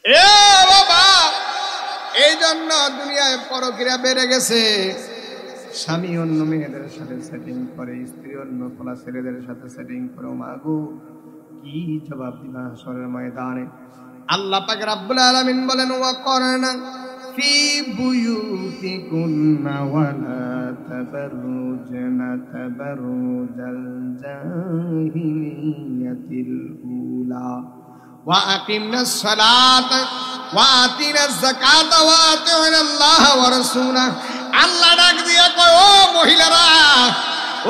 এ বাবা, এই জন্য দুনিয়ায় পরকীয়া বেড়ে গেছে। স্বামী অন্য মেয়েদের সাথে সেটিং করে, স্ত্রী অন্য খোলা ছেলেদের সাথে সেটিং করে। মাগো, কি জবাব দিবা হাসরের ময়দানে? আল্লাহ পাক রব্বুল আলামিন বলেন, ওয়া করনা ফি বুয়ুতিকুন্না ওয়া লা তাবাররুজনা তাবাররুজাল জাহিলিয়াতিল উলা ওয়া আকিমনাস সালাতা ওয়া আতিনাজ যাকাতা ওয়া আতিউনাল্লাহ ওয়া রাসূলাহ। আল্লাহ ডাক দিয়ে কয়, ও মহিলারা,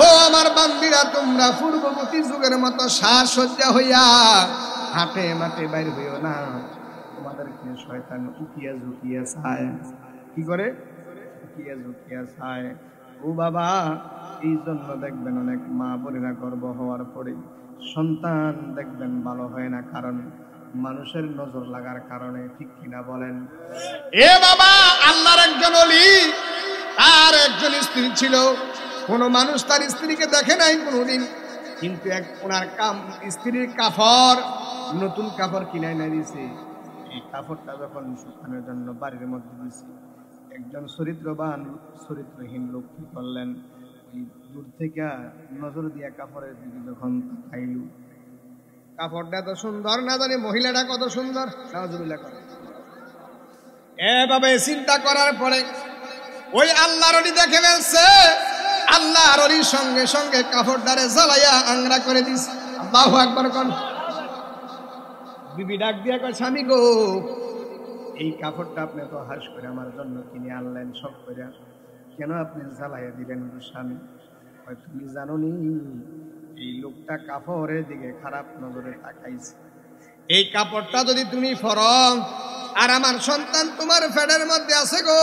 ও আমার বান্দিরা, তোমরা পূর্ববর্তী যুগের মতো সাজসজ্জা হইয়া হাটে মাঠে বাইর হইও না। তোমাদেরকে শয়তান উকিয়া ঝুঁকিয়া চায়। কি করে? উকিয়া ঝুঁকিয়া চায়। ও বাবা, এই জন্য দেখবেন অনেক মা বোনেরা গর্ভ হওয়ার পরে সন্তান দেখবেন ভালো হয় না, কারণ মানুষের নজর লাগার কারণে। ঠিক কিনা বলেন? এ বাবা, আল্লাহর একজন ওলি, তার একজন স্ত্রী ছিল। কোন মানুষ তার স্ত্রীকে দেখে নাই কোনোদিন, কিন্তু ওনার স্ত্রীর কাপড়, নতুন কাপড় কিনাই না দিছে। এই কাপড়টা যখন শুকানোর জন্য বাড়ির মধ্যে দিছে, একজন চরিত্রবান চরিত্রহীন লোক কি করলেন, ওই দূর থেকে নজর দিয়া কাপড়ের দিকে যখন তাকাইল, কাপড়টা এত সুন্দর, না জানি মহিলাটা কত সুন্দর। নাউজুবিল্লাহ করে এভাবে চিন্তা করার পরে ওই আল্লাহর ওলি দেখে ফেলছে। আল্লাহর ওলির সঙ্গে সঙ্গে কাপড়টারে জ্বালাইয়া আংরা করে দিছে। আল্লাহু আকবার কোন। বিবি ডাক দিয়া কয়, স্বামী গো, এই কাপড়টা আপনি তো হাস করে আমার জন্য কিনে আনলেন সব করে, কেন আপনি জ্বালাইয়া দিলেন গো স্বামী? তুমি জানো নি, এই লোকটা কাপড়ের দিকে খারাপ নজরে তাকাইছে। এই কাপড়টা যদি তুমি পরো, আর আমার সন্তান তোমার পেটের মধ্যে আছে গো,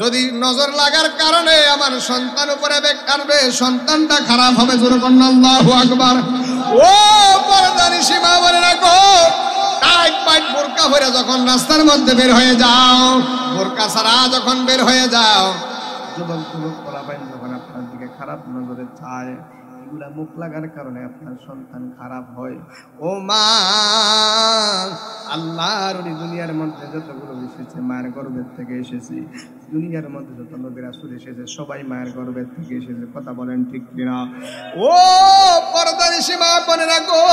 যদি নজর লাগার কারণে আমার সন্তান উপরে বেগ কাটবে, সন্তানটা খারাপ হবে। আল্লাহু আকবার। ও পর্দানি সীমা বলে রাখো, টাইট পাইট বোরকা পরে যখন রাস্তার মধ্যে বের হয়ে যাও, বোরকা ছাড়া যখন বের হয়ে যাও, যুবক যুবক পোলাপাইন যখন আপনার দিকে খারাপ নজরে চায়, এগুলা মুখ লাগার কারণে আপনার সন্তান খারাপ হয়। ও মা, আল্লাহর ওই দুনিয়ার মধ্যে যতগুলো এসেছে মায়ের গর্ভের থেকে এসেছে। দুনিয়ার মধ্যে যত নবী রাসূল এসেছে সবাই মায়ের গর্ভের থেকে এসেছে। কথা বলেন ঠিক কিনা? ও পর্দানিশী মা বোনেরা গো,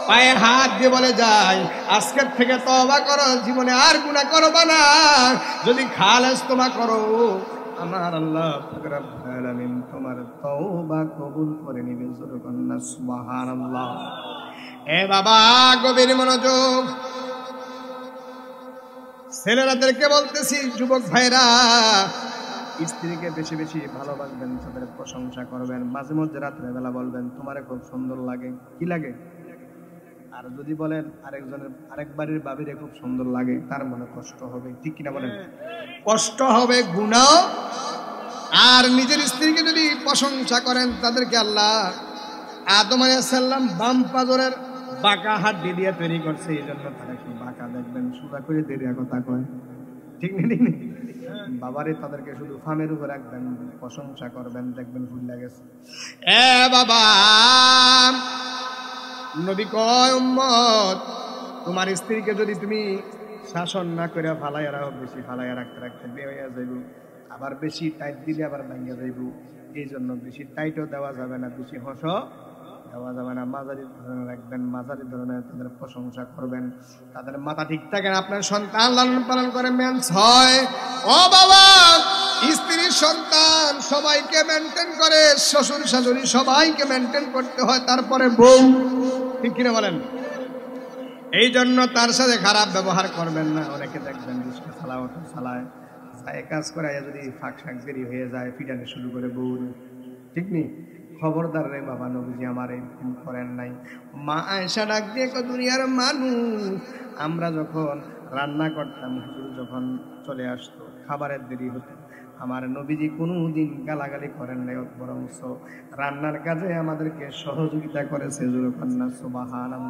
পায়ে হাত দিয়ে বলে যায়, আজকের থেকে তওবা করো, জীবনে আর গুনাহ করবা না। যদি খালেস তোমা করো, আমার আল্লাহ রাব্বুল আলামিন তোমার তওবা কবুল করে নেবেন। সুবহানাল্লাহ। এ বাবা, গভীর মনোযোগ। ছেলেরাদেরকে বলতেছি, যুবক ভাইরা, স্ত্রীকে বেশি বেশি ভালোবাসবেন, তাদের প্রশংসা করবেন। মাঝে মধ্যে রাত্রে বেলা বলবেন, তোমারে খুব সুন্দর লাগে। কি লাগে? আর যদি বলেন আরেক বাড়ির বাবিরে খুব সুন্দর লাগে, তার মনে কষ্ট হবে। ঠিক কিনা বলেন? কষ্ট হবে, গুনাহ। আর নিজের স্ত্রীকে যদি প্রশংসা করেন, তাদেরকে আল্লাহ আদম আলাইহিস সালাম বাম পাজরের বাঁকা হাড্ডি দিয়ে তৈরি করছে, এই জন্য তারা একটু বাঁকা দেখবেন, সোজা করে দেরিয়া কথা কয়। ঠিক নেই? ঠিক নেই? বাবারে তাদেরকে শুধু ফামের উপর রাখবেন, প্রশংসা করবেন, দেখবেন ভুল লাগেছে। এ বাবা, নবী কয়, উম্মত, তোমার স্ত্রীকে যদি তুমি শাসন না করে ফালাইয়া রাখো, বেশি ফালাইয়া রাখতে রাখতে বের হইয়া যাইব, আবার বেশি টাইট দিলে আবার ভাঙিয়া যাইব। এই জন্য বেশি টাইটও দেওয়া যাবে না, বেশি হসও দেওয়া যাবে না। মাঝারি ধরনের রাখবেন, মাঝারি ধরনের তাদের প্রশংসা করবেন। তাদের মাথা ঠিক থাকে, আপনার সন্তান লালন পালন করে মেন্স হয়। ও বাবা, স্ত্রীর সন্তান সবাইকে মেনটেন করে, শ্বশুর শাশুড়ি সবাইকে মেনটেন করতে হয়, তারপরে বউ। ঠিক কিনা বলেন? এই জন্য তার সাথে খারাপ ব্যবহার করবেন না। অনেকে দেখবেন রিস্কা চালায়, অটো চালায়, যায় কাজ করে, যদি ফাঁক শাক দেরি হয়ে যায় ফিটানে শুরু করে বউ। ঠিক নেই? খবরদার রে বাবা, নবীজি আমার এরকম করেন নাই। মা আয়েশা ডাক দিয়ে, দুনিয়ার মানুষ, আমরা যখন রান্না করতাম, হুজুর যখন চলে আসতো, খাবারের দেরি হতো, আমার নবীজি কোনোদিন গালাগালি করেন নাই, বরং রান্নার কাজে আমাদেরকে সহযোগিতা করেছে। সুবহানাল্লাহ।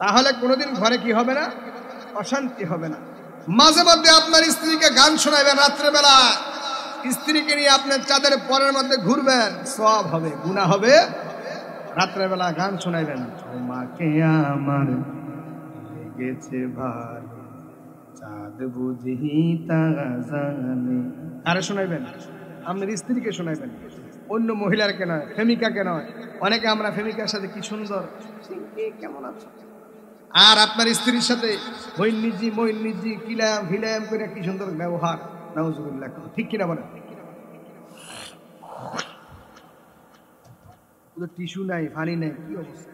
তাহলে কোনোদিন ঘরে কি হবে না? অশান্তি হবে না। মাঝে মধ্যে আপনার স্ত্রীকে গান শোনাবেন, রাত্রেবেলা স্ত্রীকে নিয়ে আপনার চাঁদের পরের মধ্যে ঘুরবেন, সওয়াব হবে, গুনাহ হবে। রাত্রেবেলা গান শোনাইবেন, তোমাকে আমার গেছে ভালো, চাঁদ বুঝি তা জানে। আরে শোনাইবেন, আপনার স্ত্রীকে শোনাইবেন, অন্য মহিলারকে নয়, প্রেমিকাকে নয়। অনেকে আমরা প্রেমিকার সাথে কি সুন্দর, কেমন আছো, আর আপনার স্ত্রীর সাথে মইন্নিজি কিলাম ভিলাম করে কি সুন্দর ব্যবহার, নাউজুবিল্লাহ, ঠিক কিনা বলেন? টিস্যু নাই, পানি নাই, কি অবস্থা?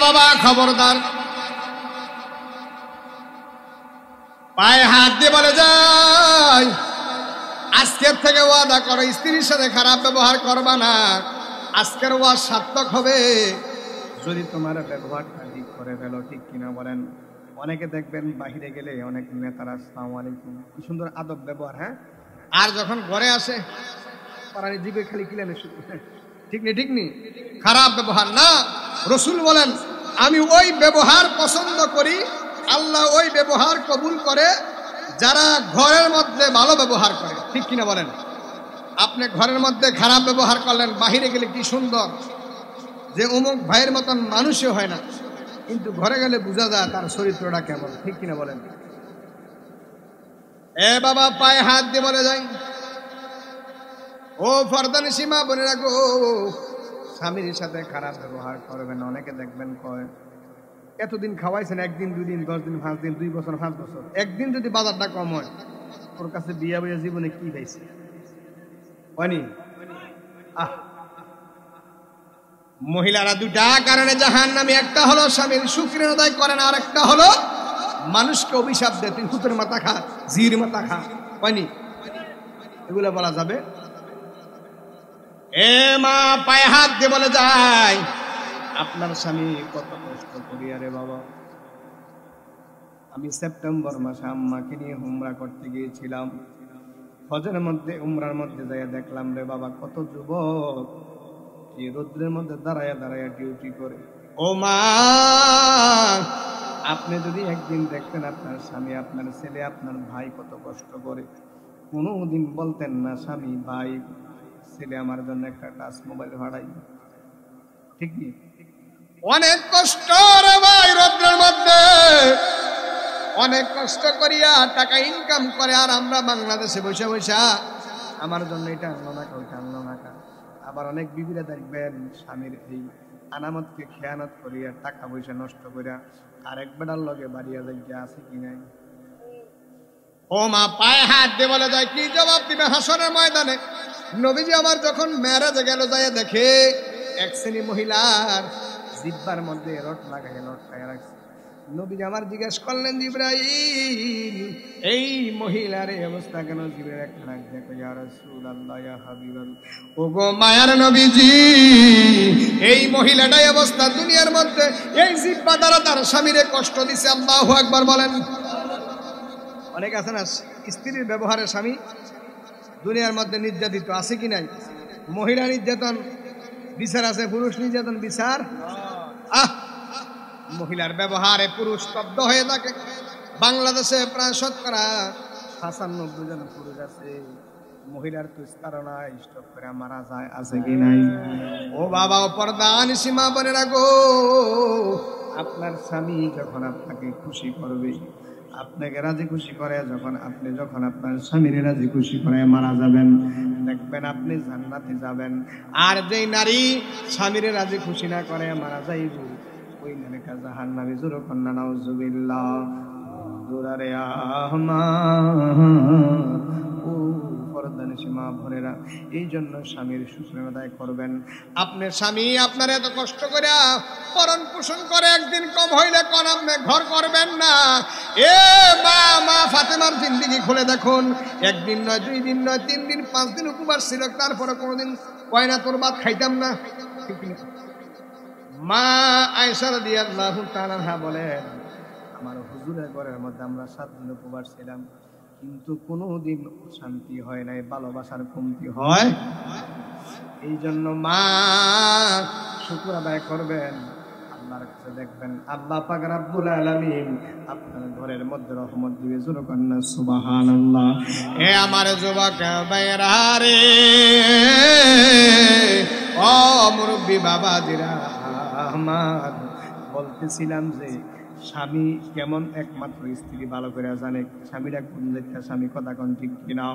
বাবা খবরদার, পায়ে হাত দিয়ে বলে যায়, আজকের থেকে ওয়াদা করো স্ত্রীর সাথে খারাপ ব্যবহার করবা না। আজকের ওয়াদ সার্থক হবে যদি তোমার ব্যবহারটা ঠিক করে ফেলো, ঠিক কিনা বলেন? অনেকে দেখবেন বাহিরে গেলে অনেক নেতারা আসসালামু আলাইকুম, কি সুন্দর আদব ব্যবহার, হ্যাঁ, আর যখন ঘরে আসে পারানি জিবে খালি কিলেনে শুরু, ঠিক নেই, ঠিক নেই, খারাপ ব্যবহার না। রসুল বলেন আমি ওই ব্যবহার পছন্দ করি, আল্লাহ ওই ব্যবহার কবুল করে যারা ঘরের মধ্যে ভালো ব্যবহার করে, ঠিক কিনা বলেন? আপনি ঘরের মধ্যে খারাপ ব্যবহার করলেন, বাহিরে গেলে কি সুন্দর, যে অমুক ভাইয়ের মতন মানুষই হয় না, কিন্তু ঘরে গেলে বোঝা যায় তার চরিত্রটা কেমন, ঠিক কিনা বলেন? বাবা পায়ে হাত দিয়ে বলে যায়, ও ফরদানি সীমা বলে রাখো, স্বামীর সাথে খারাপ ব্যবহার করবেন। অনেকে দেখবেন কয় এতদিন খাওয়াইছেন, 1 দিন 2 দিন 10 দিন 5 দিন 2 বছর 5 বছর, একদিন যদি বাজারটা কম হয়, ওর কাছে বিয়া বইয়া জীবনে কি পাইছে হয়নি? মহিলারা 2টা কারণে জাহান্নামী, একটা হলো স্বামীর শুকরিয়া আদায় করে না, আর একটা হলো মানুষকে অভিশাপ দেয়, তুই হুতের মাথা খা, জির মাথা খা, হয়নি? এগুলো বলা যাবে? মা পায়ে হাত দিয়ে বলে যায়, আপনার স্বামী কত কষ্ট করিয়া রে বাবা। আমি সেপ্টেম্বর মাসে আম্মাকে নিয়ে উমরা করতে গিয়েছিলাম, হজের মধ্যে উমরার মধ্যে যাইয়া দেখলাম রে বাবা কত যুবক এই রোদ্রের মধ্যে দাঁড়াইয়া দাঁড়াইয়া ডিউটি করে। ও মা, আপনি যদি একদিন দেখতেন আপনার স্বামী, আপনার ছেলে, আপনার ভাই কত কষ্ট করে, কোনোদিন বলতেন না স্বামী ভাই ছেলে আমার জন্য একটা টাচ মোবাইল ভাড়াই, ঠিক নেই? অনেক কষ্ট রে ভাই, রোদ্রের মধ্যে অনেক কষ্ট করিয়া টাকা ইনকাম করে, আর আমরা বাংলাদেশে বসে বসে আমার জন্য এটা আনলো না, ওইটা আনলো না। আবার অনেক বিবিরা দেখবেন স্বামীর এই আনামতকে খেয়ানত করিয়া টাকা পয়সা নষ্ট করিয়া আরেক বেটার লগে বাড়িয়া যাইয়া আছে কি নাই। ও মা পায়ে হাত দিয়ে বলে যায়, কি জবাব দিবে হাসরের ময়দানে? নবীজি আমার যখন মেরাজে গেল, যায় দেখে এক শ্রেণী মহিলার জিহ্বার মধ্যে রড লাগাইয়া লটকাইয়া রাখছে। নবীজি আমার জিজ্ঞেস করলেন, জিবরাইল এই মহিলার এই অবস্থা কেন? জিবরাইল একটা ডাক দেখো, ইয়া রাসূলুল্লাহ, ইয়া হাবিবাল্লাহ, ওগো মায়ার নবীজি, এই মহিলাটাই অবস্থা দুনিয়ার মধ্যে এই জিহ্বা দ্বারা তার স্বামীরে কষ্ট দিছে। আল্লাহু আকবার বলেন। অনেক আছে না স্ত্রীর ব্যবহারে স্বামী দুনিয়ার মধ্যে নির্যাতিত, আছে কি নাই? মহিলা নির্যাতন বিচার আছে, পুরুষ নির্যাতন বিচার। মহিলার ব্যবহারে পুরুষ স্তব্ধ হয়ে থাকে। বাংলাদেশে প্রায় 95% পুরুষ আছে, মহিলার তুস্তারণা স্টপ করে মারা যায়, আছে কি নাই? ও বাবা, ও পর্দানি সীমা বলে রাখো, আপনার স্বামী যখন আপনাকে খুশি করবে, আপনাকে রাজি খুশি করে, যখন আপনার স্বামীর রাজি খুশি করে মারা যাবেন, দেখবেন আপনি জান্নাতে যাবেন। আর যেই নারী স্বামীর রাজি খুশি না করে মারা যাইব, ওই নারীটা জাহান্নামী। জোরে কন্যা নাউজুবিল্লাহ। দুরারে আহমাদ ও পর্দানি সীমা ভরেরা, এই জন্য স্বামীর শুকরিয়া আদায় করবেন। আপনার স্বামী আপনার এত কষ্ট করে পরণ পোষণ করে, একদিন কম হইলে কোন আপনি ঘর করবেন না। মা ফাতেমার জিন্দেগি খুলে দেখুন, 1 দিন নয়, 2 দিন নয়, 3 দিন 5 দিন উপবাস ছিল, তারপরে কোনোদিন কয় না তোর ভাত খাইতাম না। মা আয়েশা রাদিয়াল্লাহু তাআলা আনহা বলেন, আমার হুজুরের ঘরের মধ্যে আমরা 7 দিন উপবাস ছিলাম, কিন্তু কোনোদিন শান্তি হয় নাই, ভালোবাসার কমতি হয়। এই জন্য মা শুকর আদায় করবেন, আল্লাহর কাছে দেখবেন আল্লাহ পাক রব্বুল আলামিন আপনার ঘরের মধ্যে রহমত দিবে। জোরে কন্না সুবহানাল্লাহ। আমার যুবক ভাইরা রে, ও মুরব্বি বাবাজিরা, আমার বলতেছিলাম যে স্বামী কেমন একমাত্র স্ত্রী ভালো করে জানে, স্বামীরা কোন জায়গা স্বামী, কথা কোন ঠিক কিনা।